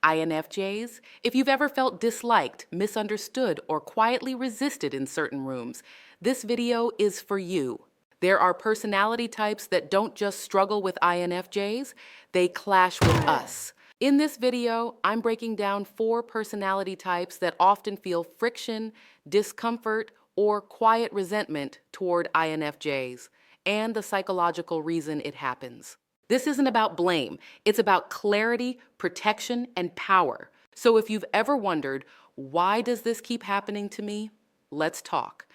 INFJs, if you've ever felt disliked, misunderstood, or quietly resisted in certain rooms, this video is for you. There are personality types that don't just struggle with INFJs, they clash with us. In this video, I'm breaking down 4 personality types that often feel friction, discomfort, or quiet resentment toward INFJs, and the psychological reason it happens. This isn't about blame, it's about clarity, protection, and power. So if you've ever wondered, why does this keep happening to me? Let's talk.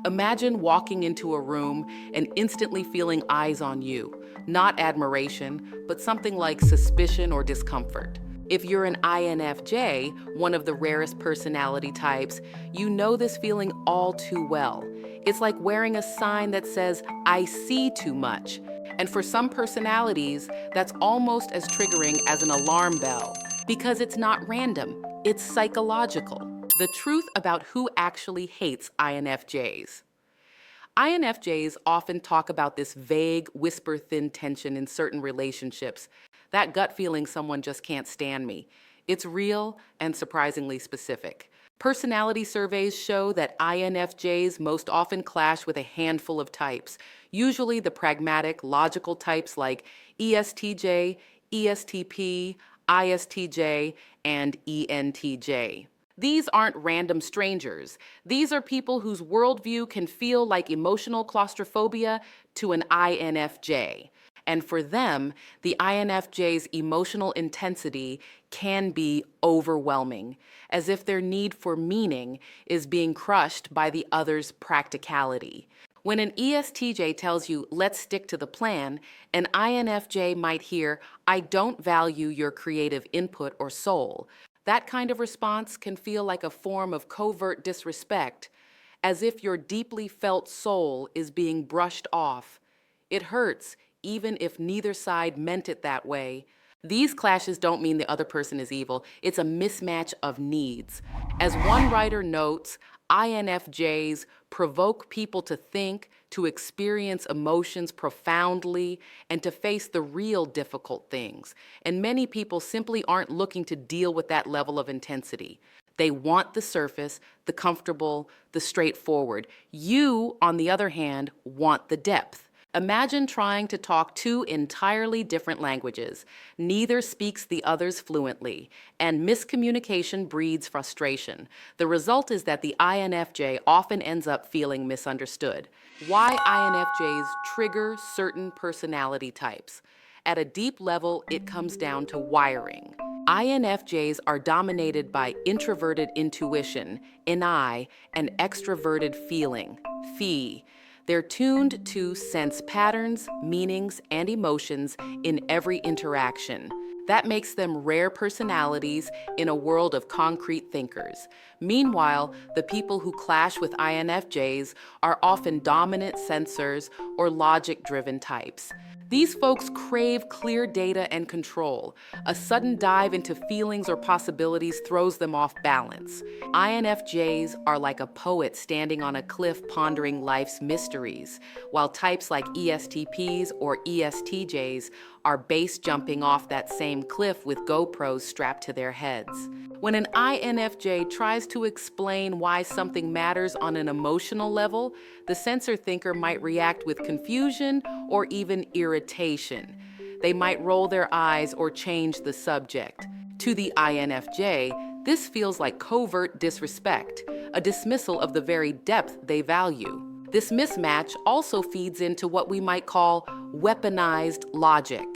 Imagine walking into a room and instantly feeling eyes on you. Not admiration, but something like suspicion or discomfort. If you're an INFJ, one of the rarest personality types, you know this feeling all too well. It's like wearing a sign that says, "I see too much." And for some personalities, that's almost as triggering as an alarm bell, because it's not random, it's psychological. The truth about who actually hates INFJs. INFJs often talk about this vague, whisper-thin tension in certain relationships, that gut feeling someone just can't stand me. It's real and surprisingly specific. Personality surveys show that INFJs most often clash with a handful of types, usually the pragmatic, logical types like ESTJ, ESTP, ISTJ, and ENTJ. These aren't random strangers. These are people whose worldview can feel like emotional claustrophobia to an INFJ. And for them, the INFJ's emotional intensity can be overwhelming, as if their need for meaning is being crushed by the other's practicality. When an ESTJ tells you, "Let's stick to the plan," an INFJ might hear, "I don't value your creative input or soul." That kind of response can feel like a form of covert disrespect, as if your deeply felt soul is being brushed off. It hurts, even if neither side meant it that way. These clashes don't mean the other person is evil. It's a mismatch of needs. As one writer notes, INFJs provoke people to think, to experience emotions profoundly, and to face the real difficult things. And many people simply aren't looking to deal with that level of intensity. They want the surface, the comfortable, the straightforward. You, on the other hand, want the depth. Imagine trying to talk 2 entirely different languages. Neither speaks the other's fluently, and miscommunication breeds frustration. The result is that the INFJ often ends up feeling misunderstood. Why INFJs trigger certain personality types? At a deep level, it comes down to wiring. INFJs are dominated by introverted intuition, INI, and extroverted feeling, FE. They're tuned to sense patterns, meanings, and emotions in every interaction. That makes them rare personalities in a world of concrete thinkers. Meanwhile, the people who clash with INFJs are often dominant sensors or logic-driven types. These folks crave clear data and control. A sudden dive into feelings or possibilities throws them off balance. INFJs are like a poet standing on a cliff pondering life's mysteries, while types like ESTPs or ESTJs are base jumping off that same cliff with GoPros strapped to their heads. When an INFJ tries to explain why something matters on an emotional level, the sensor thinker might react with confusion or even irritation. They might roll their eyes or change the subject. To the INFJ, this feels like covert disrespect, a dismissal of the very depth they value. This mismatch also feeds into what we might call weaponized logic.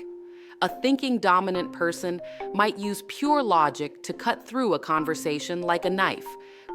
A thinking dominant person might use pure logic to cut through a conversation like a knife.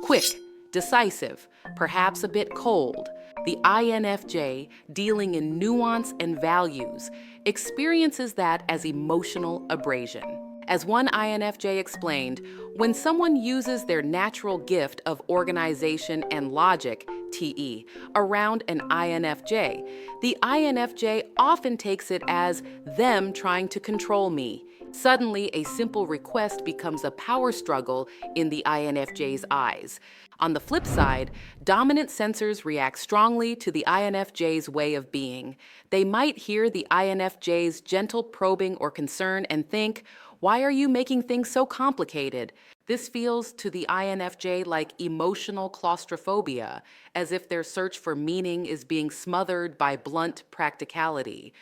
Quick, decisive, perhaps a bit cold. The INFJ, dealing in nuance and values, experiences that as emotional abrasion. As one INFJ explained, when someone uses their natural gift of organization and logic, TE, around an INFJ, the INFJ often takes it as them trying to control me. Suddenly, a simple request becomes a power struggle in the INFJ's eyes. On the flip side, dominant sensors react strongly to the INFJ's way of being. They might hear the INFJ's gentle probing or concern and think, Why are you making things so complicated? This feels to the INFJ like emotional claustrophobia, as if their search for meaning is being smothered by blunt practicality.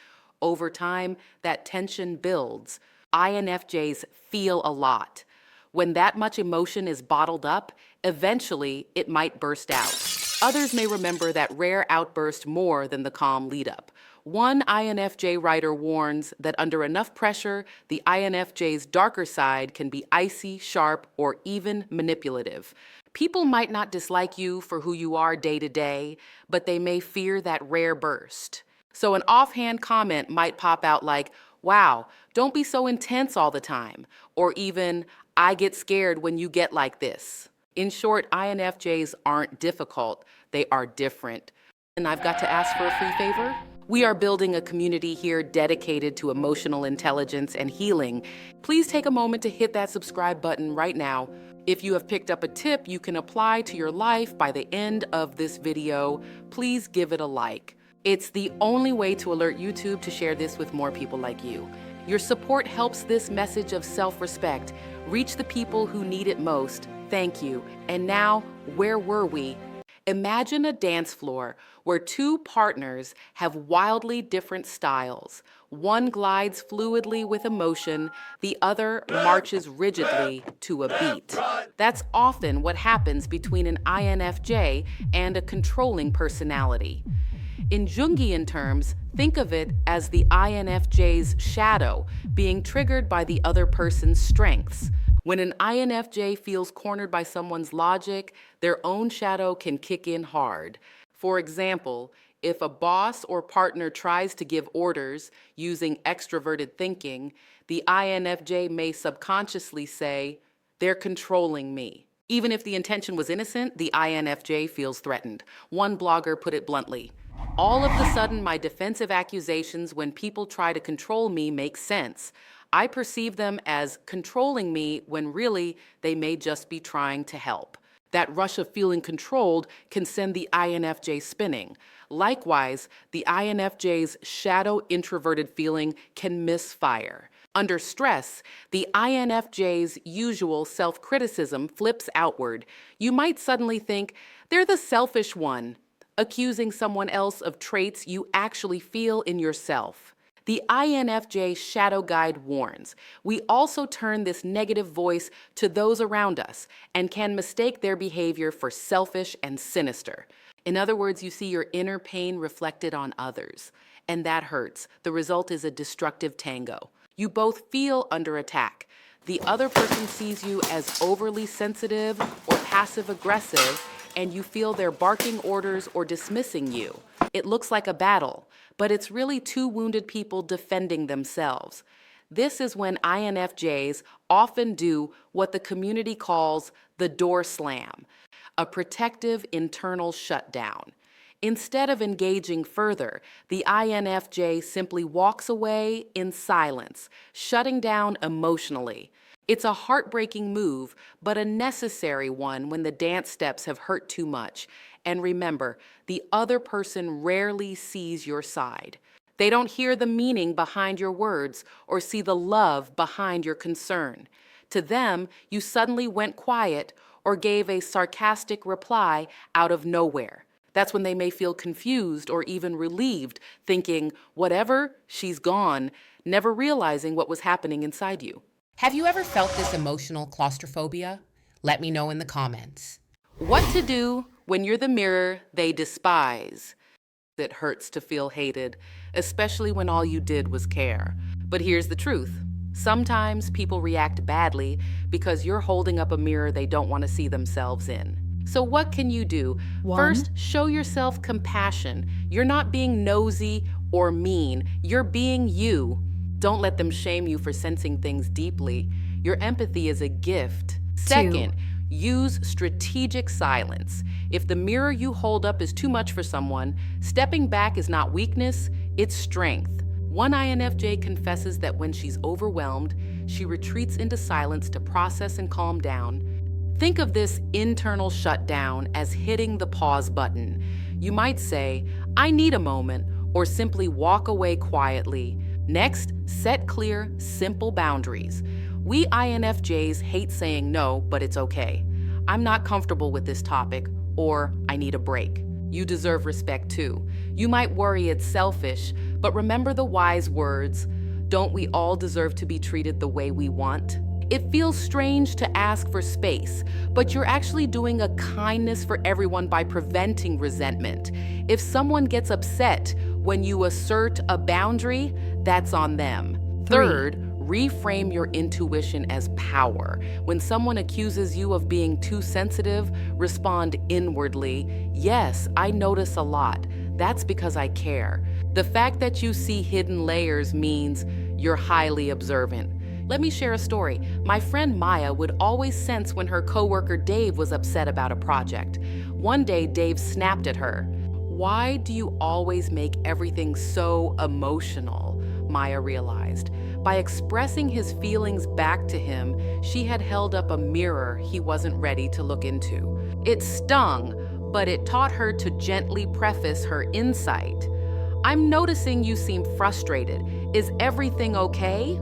Over time, that tension builds. INFJs feel a lot. When that much emotion is bottled up, eventually it might burst out. Others may remember that rare outburst more than the calm lead-up. One INFJ writer warns that under enough pressure, the INFJ's darker side can be icy, sharp, or even manipulative. People might not dislike you for who you are day to day, but they may fear that rare burst. So an offhand comment might pop out like, "Wow, don't be so intense all the time," or even, "I get scared when you get like this." In short, INFJs aren't difficult, they are different. And I've got to ask for a free favor. We are building a community here dedicated to emotional intelligence and healing. Please take a moment to hit that subscribe button right now. If you have picked up a tip you can apply to your life by the end of this video, please give it a like. It's the only way to alert YouTube to share this with more people like you. Your support helps this message of self-respect reach the people who need it most. Thank you. And now, where were we? Imagine a dance floor where two partners have wildly different styles. One glides fluidly with emotion, the other marches rigidly to a beat. That's often what happens between an INFJ and a controlling personality. In Jungian terms, think of it as the INFJ's shadow being triggered by the other person's strengths. When an INFJ feels cornered by someone's logic, their own shadow can kick in hard. For example, if a boss or partner tries to give orders using extroverted thinking, the INFJ may subconsciously say, "They're controlling me." Even if the intention was innocent, the INFJ feels threatened. One blogger put it bluntly, "All of a sudden, my defensive accusations when people try to control me make sense. I perceive them as controlling me when really they may just be trying to help." That rush of feeling controlled can send the INFJ spinning. Likewise, the INFJ's shadow introverted feeling can misfire. Under stress, the INFJ's usual self-criticism flips outward. You might suddenly think, "They're the selfish one," accusing someone else of traits you actually feel in yourself. The INFJ shadow guide warns, we also turn this negative voice to those around us and can mistake their behavior for selfish and sinister. In other words, you see your inner pain reflected on others, and that hurts. The result is a destructive tango. You both feel under attack. The other person sees you as overly sensitive or passive-aggressive, and you feel they're barking orders or dismissing you. It looks like a battle, but it's really two wounded people defending themselves. This is when INFJs often do what the community calls the door slam, a protective internal shutdown. Instead of engaging further, the INFJ simply walks away in silence, shutting down emotionally. It's a heartbreaking move, but a necessary one when the dance steps have hurt too much. And remember, the other person rarely sees your side. They don't hear the meaning behind your words or see the love behind your concern. To them, you suddenly went quiet or gave a sarcastic reply out of nowhere. That's when they may feel confused or even relieved, thinking, "Whatever, she's gone," never realizing what was happening inside you. Have you ever felt this emotional claustrophobia? Let me know in the comments. What to do when you're the mirror they despise? It hurts to feel hated, especially when all you did was care. But here's the truth. Sometimes people react badly because you're holding up a mirror they don't want to see themselves in. So what can you do? First, show yourself compassion. You're not being nosy or mean. You're being you. Don't let them shame you for sensing things deeply. Your empathy is a gift. Second, use strategic silence. If the mirror you hold up is too much for someone, stepping back is not weakness, it's strength. One INFJ confesses that when she's overwhelmed, she retreats into silence to process and calm down. Think of this internal shutdown as hitting the pause button. You might say, "I need a moment," or simply walk away quietly. Next, set clear, simple boundaries. We INFJs hate saying no, but it's okay. I'm not comfortable with this topic, or I need a break. You deserve respect too. You might worry it's selfish, but remember the wise words, don't we all deserve to be treated the way we want? It feels strange to ask for space, but you're actually doing a kindness for everyone by preventing resentment. If someone gets upset when you assert a boundary, that's on them. Third, reframe your intuition as power. When someone accuses you of being too sensitive, respond inwardly, yes, I notice a lot. That's because I care. The fact that you see hidden layers means you're highly observant. Let me share a story. My friend Maya would always sense when her coworker Dave was upset about a project. One day, Dave snapped at her. "Why do you always make everything so emotional?" Maya realized. By expressing his feelings back to him, she had held up a mirror he wasn't ready to look into. It stung, but it taught her to gently preface her insight. "I'm noticing you seem frustrated. Is everything okay?"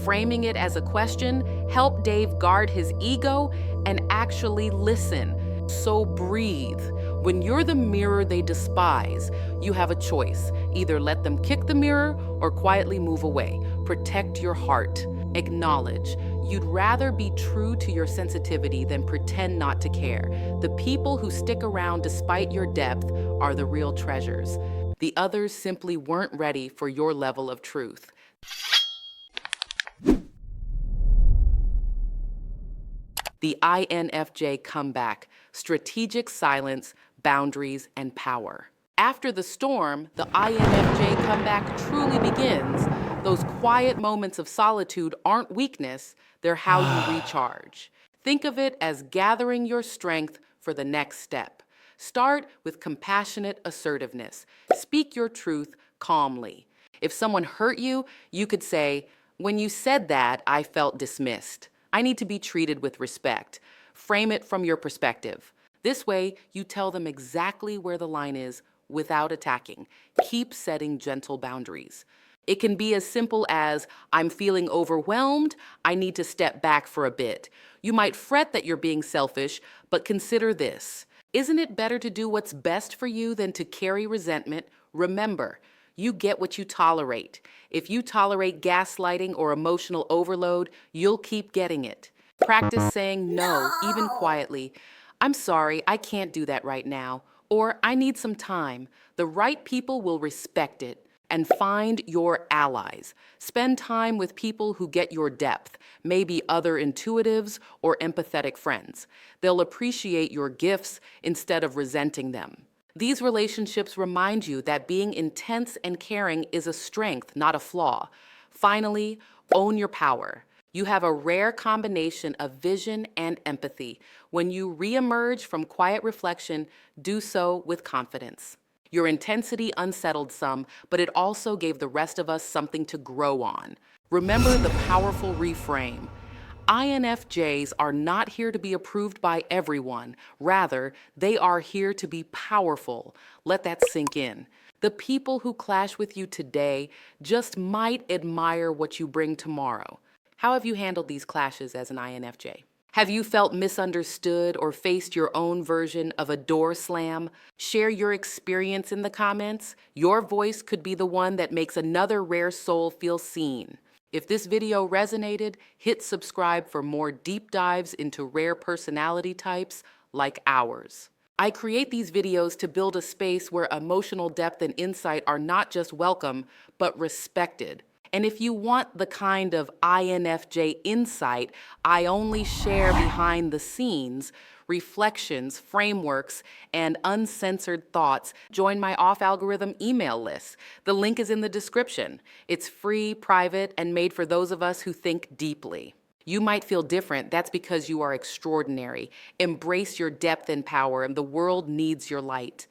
Framing it as a question helped Dave guard his ego and actually listen. So breathe. When you're the mirror they despise, you have a choice. Either let them kick the mirror or quietly move away. Protect your heart. Acknowledge. You'd rather be true to your sensitivity than pretend not to care. The people who stick around despite your depth are the real treasures. The others simply weren't ready for your level of truth. The INFJ comeback: strategic silence, boundaries, and power. After the storm, the INFJ comeback truly begins. Those quiet moments of solitude aren't weakness, they're how you recharge. Think of it as gathering your strength for the next step. Start with compassionate assertiveness. Speak your truth calmly. If someone hurt you, you could say, "When you said that, I felt dismissed. I need to be treated with respect." Frame it from your perspective. This way, you tell them exactly where the line is without attacking. Keep setting gentle boundaries. It can be as simple as, "I'm feeling overwhelmed, I need to step back for a bit." You might fret that you're being selfish, but consider this. Isn't it better to do what's best for you than to carry resentment? Remember, you get what you tolerate. If you tolerate gaslighting or emotional overload, you'll keep getting it. Practice saying no, even quietly. "I'm sorry, I can't do that right now," or "I need some time." The right people will respect it. And find your allies. Spend time with people who get your depth, maybe other intuitives or empathetic friends. They'll appreciate your gifts instead of resenting them. These relationships remind you that being intense and caring is a strength, not a flaw. Finally, own your power. You have a rare combination of vision and empathy. When you reemerge from quiet reflection, do so with confidence. Your intensity unsettled some, but it also gave the rest of us something to grow on. Remember the powerful reframe. INFJs are not here to be approved by everyone. Rather, they are here to be powerful. Let that sink in. The people who clash with you today just might admire what you bring tomorrow. How have you handled these clashes as an INFJ? Have you felt misunderstood or faced your own version of a door slam? Share your experience in the comments. Your voice could be the one that makes another rare soul feel seen. If this video resonated, hit subscribe for more deep dives into rare personality types like ours. I create these videos to build a space where emotional depth and insight are not just welcome, but respected. And if you want the kind of INFJ insight I only share behind the scenes, reflections, frameworks, and uncensored thoughts, join my off-algorithm email list. The link is in the description. It's free, private, and made for those of us who think deeply. You might feel different. That's because you are extraordinary. Embrace your depth and power, and the world needs your light.